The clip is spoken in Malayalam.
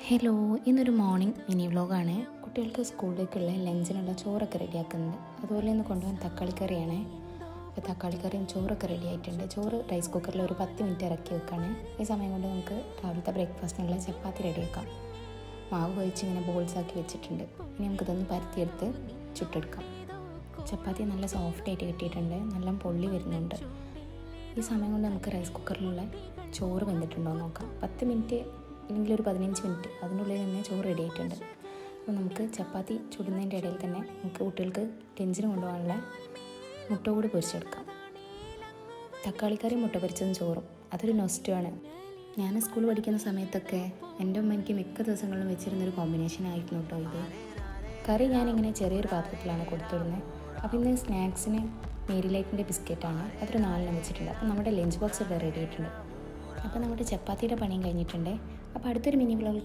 ഹലോ, ഇന്നൊരു മോർണിംഗ് മിനി വ്ലോഗാണ്. കുട്ടികൾക്ക് സ്കൂളിലേക്കുള്ള ലഞ്ചിനുള്ള ചോറൊക്കെ റെഡിയാക്കുന്നുണ്ട്. അതുപോലെ ഇന്ന് കൊണ്ടുപോകാൻ തക്കാളിക്കറിയാണ്. അപ്പോൾ തക്കാളിക്കറിയും ചോറൊക്കെ റെഡി ആയിട്ടുണ്ട്. ചോറ് റൈസ് കുക്കറിൽ ഒരു 10 മിനിറ്റ് ഇറക്കി വെക്കുകയാണ്. ഈ സമയം കൊണ്ട് നമുക്ക് രാവിലത്തെ ബ്രേക്ക്ഫാസ്റ്റിനുള്ള ചപ്പാത്തി റെഡിയാക്കാം. മാവ് കുഴച്ച് ഇങ്ങനെ ബോൾസാക്കി വെച്ചിട്ടുണ്ട്. ഇനി നമുക്കിതൊന്ന് പരത്തിയെടുത്ത് ചുട്ടെടുക്കാം. ചപ്പാത്തി നല്ല സോഫ്റ്റായിട്ട് കിട്ടിയിട്ടുണ്ട്, നല്ല പൊള്ളി വരുന്നുണ്ട്. ഈ സമയം കൊണ്ട് നമുക്ക് റൈസ് കുക്കറിലുള്ള ചോറ് വെന്തിട്ടുണ്ടോ എന്ന് നോക്കാം. 10 മിനിറ്റ് അല്ലെങ്കിൽ ഒരു 15 മിനിറ്റ് അതിനുള്ളിൽ തന്നെ ചോറ് റെഡി ആയിട്ടുണ്ട്. അപ്പോൾ നമുക്ക് ചപ്പാത്തി ചുടുന്നതിൻ്റെ ഇടയിൽ തന്നെ നമുക്ക് കുട്ടികൾക്ക് ലഞ്ചിന് കൊണ്ടുപോകാനുള്ള മുട്ട കൂടി പൊരിച്ചെടുക്കാം. തക്കാളിക്കറി മുട്ട പൊരിച്ചതും ചോറും അതൊരു നൊസ്റ്റുമാണ്. ഞാൻ സ്കൂളിൽ പഠിക്കുന്ന സമയത്തൊക്കെ എൻ്റെ ഉമ്മ എനിക്ക് മിക്ക ദിവസങ്ങളിലും വെച്ചിരുന്നൊരു കോമ്പിനേഷൻ ആയിരുന്നു കേട്ടോ ഇത്. കറി ഞാനിങ്ങനെ ചെറിയൊരു പാത്രത്തിലാണ് കൊടുത്തിരുന്നത്. അപ്പോൾ ഇന്ന് സ്നാക്സിന് മേരിലൈറ്റിൻ്റെ ബിസ്ക്കറ്റാണ്, അതൊരു 4 വെച്ചിട്ടുണ്ട്. അപ്പോൾ നമ്മുടെ ലഞ്ച് ബോക്സ് ഇവിടെ റെഡി ആയിട്ടുണ്ട്. അപ്പോൾ നമ്മുടെ ചപ്പാത്തിയുടെ പണിയും കഴിഞ്ഞിട്ടുണ്ട്. അപ്പോൾ അടുത്തൊരു മിനി വ്ലോഗിൽ